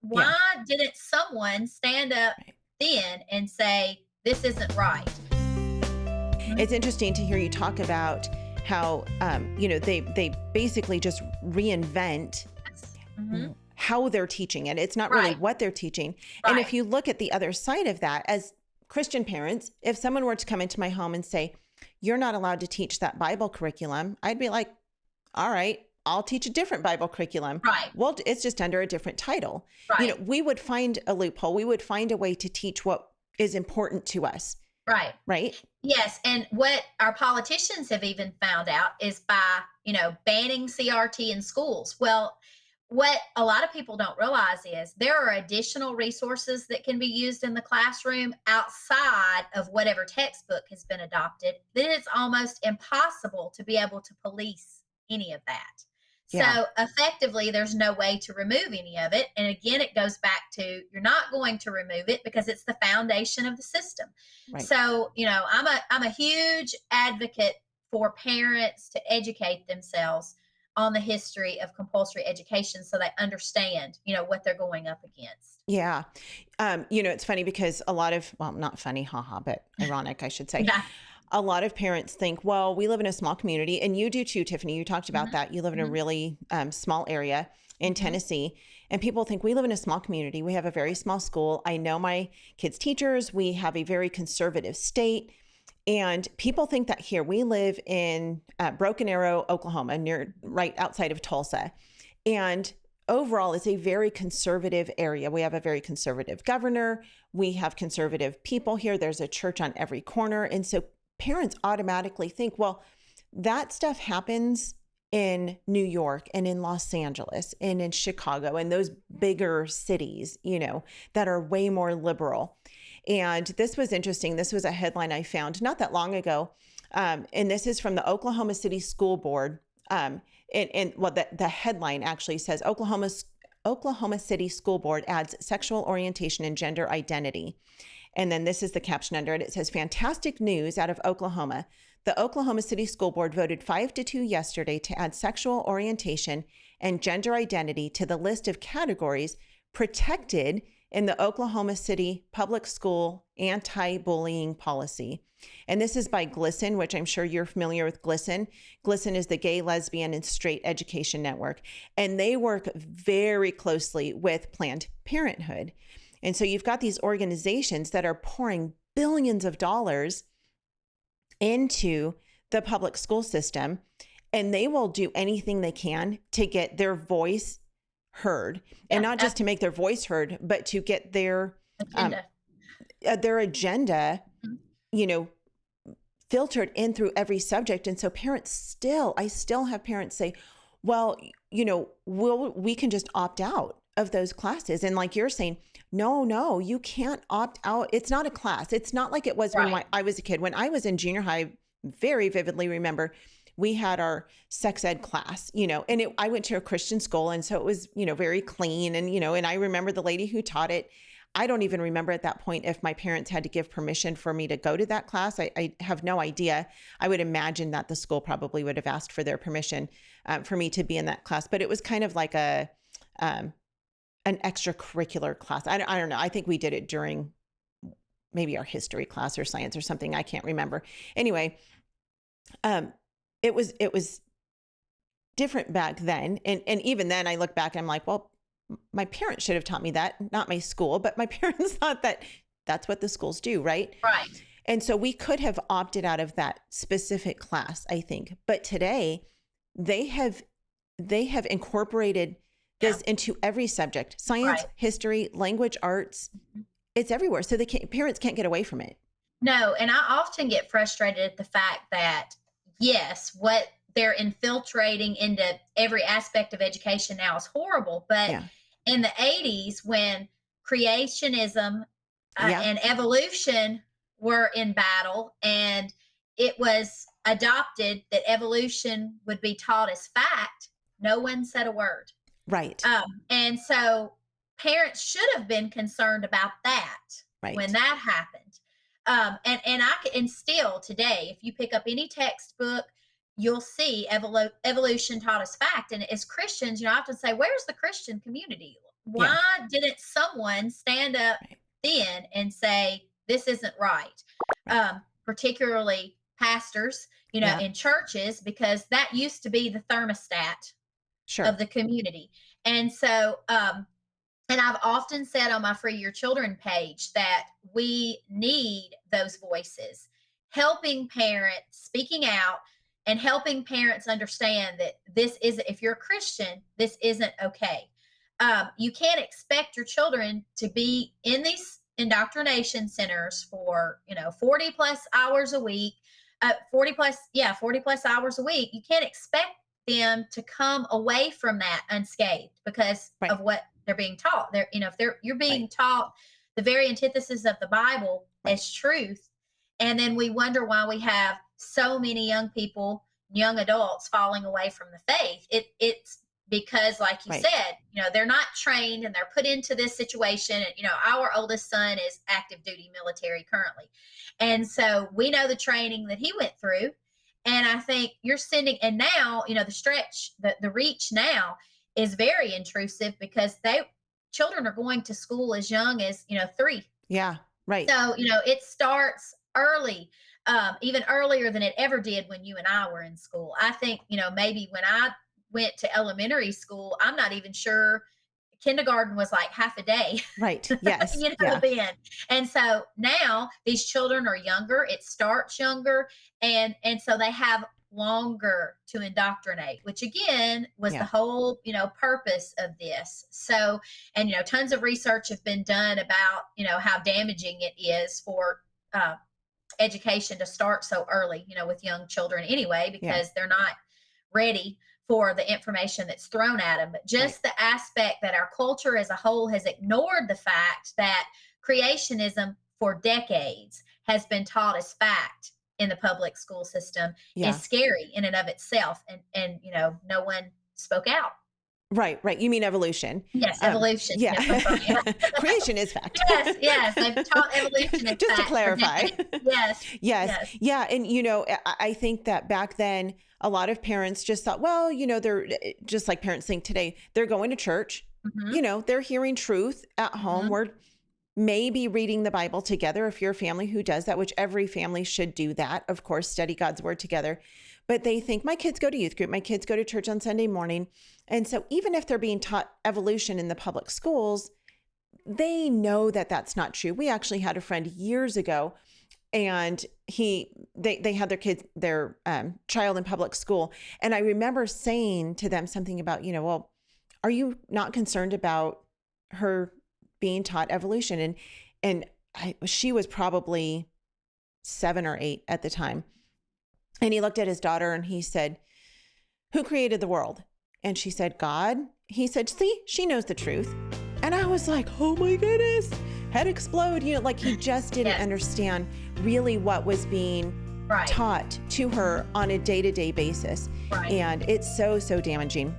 Yeah. Why didn't someone stand up Right. then and say, this isn't right? Mhm. It's interesting to hear you talk about how, they basically just reinvent Yes. Mhm. how they're teaching it. It's not really Right, what they're teaching. And if right. you look at the other side of that, as Christian parents, if someone were to come into my home and say, you're not allowed to teach that Bible curriculum, I'd be like, all right, I'll teach a different Bible curriculum. Right, Well, it's just under a different title. right, We would find a loophole. We would find a way to teach what is important to us, right. right? Yes, and what our politicians have even found out is by, banning CRT in schools. Well, what a lot of people don't realize is there are additional resources that can be used in the classroom outside of whatever textbook has been adopted. Then it's almost impossible to be able to police any of that. Yeah, So effectively, there's no way to remove any of it. And again, it goes back to you're not going to remove it because it's the foundation of the system. right. So, I'm a huge advocate for parents to educate themselves on the history of compulsory education so they understand, what they're going up against. Yeah. It's funny because a lot of, well, not funny, haha, but ironic, I should say. Yeah. A lot of parents think, well, we live in a small community, and you do too, Tiffany. You talked about Mhm. that. You live in a Mhm. really small area in Mhm. Tennessee, and people think we live in a small community. We have a very small school. I know my kids' teachers. We have a very conservative state. And people think that here we live in Broken Arrow, Oklahoma, near right outside of Tulsa. And overall, it's a very conservative area. We have a very conservative governor. We have conservative people here. There's a church on every corner. And so parents automatically think, well, that stuff happens in New York and in Los Angeles and in Chicago and those bigger cities, that are way more liberal. And this was interesting. This was a headline I found not that long ago. And this is from the Oklahoma City School Board. The headline actually says Oklahoma City School Board adds sexual orientation and gender identity. And then this is the caption under it. It says, fantastic news out of Oklahoma. The Oklahoma City School Board voted 5-2 yesterday to add sexual orientation and gender identity to the list of categories protected in the Oklahoma City Public School anti-bullying policy. And this is by GLSEN, which I'm sure you're familiar with GLSEN. GLSEN is the Gay, Lesbian, and Straight Education Network. And they work very closely with Planned Parenthood. And so you've got these organizations that are pouring billions of dollars into the public school system, and they will do anything they can to get their voice heard, and Yeah. not just to make their voice heard, but to get um, Agenda. their agenda, Mhm. you know, filtered in through every subject. And so I still have parents say, well, we can just opt out of those classes. And like you're saying, no, you can't opt out. It's not a class. It's not like it was when Right. I was a kid. When I was in junior high, very vividly remember we had our sex ed class, and I went to a Christian school. And so it was, very clean. And I remember the lady who taught it. I don't even remember at that point if my parents had to give permission for me to go to that class. I have no idea. I would imagine that the school probably would have asked for their permission for me to be in that class. But it was kind of like an extracurricular class. I don't know. I think we did it during maybe our history class or science or something. I can't remember. Anyway, it was different back then. And even then I look back and I'm like, well, my parents should have taught me that, not my school, but my parents thought that that's what the schools do, right? Right. And so we could have opted out of that specific class, I think. But today they have incorporated Yeah. this into every subject: science, Right. history, language, arts. Mhm. It's everywhere. So parents can't get away from it. No, and I often get frustrated at the fact that, yes, what they're infiltrating into every aspect of education now is horrible. But Yeah. in the 80s, when creationism Yeah. and evolution were in battle, and it was adopted that evolution would be taught as fact, no one said a word. Right. And so parents should have been concerned about that when Right. that happened. And still today, if you pick up any textbook, you'll see evolution taught as fact. And as Christians, I often say, where's the Christian community? Yeah. Why didn't someone stand up Right. then and say, this isn't right? Right. Particularly pastors, Yeah. in churches, because that used to be the thermostat of Sure. the community. And so, and I've often said on my Free Your Children page that we need those voices, helping parents, speaking out, and helping parents understand that this isn't, if you're a Christian, this isn't okay. You can't expect your children to be in these indoctrination centers for, 40 plus hours a week, 40 plus hours a week. You can't expect them to come away from that unscathed because Right. of what they're being taught. If you're Right. being taught the very antithesis of the Bible Right. as truth, and then we wonder why we have so many young people, young adults falling away from the faith. It's because, like you Right. said, they're not trained and they're put into this situation. And our oldest son is active duty military currently, and so we know the training that he went through. And I think you're sending, and now, the stretch, the reach now is very intrusive because children are going to school as young as, 3. Yeah. Right. So, it starts early, even earlier than it ever did when you and I were in school. I think, maybe when I went to elementary school, I'm not even sure kindergarten was like half a day. Right. Yes. Yeah. Then. And so now these children are younger, it starts younger, and so they have longer to indoctrinate, which again was the Yeah. whole, purpose of this. So, and tons of research have been done about, how damaging it is for education to start so early, with young children anyway, Yeah. because they're not ready for the information that's thrown at them. But Right. just the aspect that our culture as a whole has ignored the fact that creationism for decades has been taught as fact in the public school system Yeah. is scary in and of itself. And no one spoke out. Right. Right. You mean evolution? Yes, evolution. Yeah. Yes, I'm sorry. Creation is fact. Yes, yes. They've taught evolution as Just to fact for clarify. decades. Yes, Yes. yes. Yeah. And, I think that back then, a lot of parents just thought, well, they're just like parents think today, they're going to church, Mhm, they're hearing truth at home. mhm. We're maybe reading the Bible together if you're a family who does that, which every family should do that. Of course, study God's word together. But they think my kids go to youth group, my kids go to church on Sunday morning. And so even if they're being taught evolution in the public schools, they know that that's not true. We actually had a friend years ago, and they had their child in public school. And I remember saying to them something about, well, are you not concerned about her being taught evolution? And she was probably 7 or 8 at the time. And he looked at his daughter and he said, who created the world? And she said, God. He said, see, she knows the truth. And I was like, oh my goodness, head explode. Like he just didn't Yes. understand really what was being Right, taught to her on a day-to-day basis. right. And it's so, so damaging.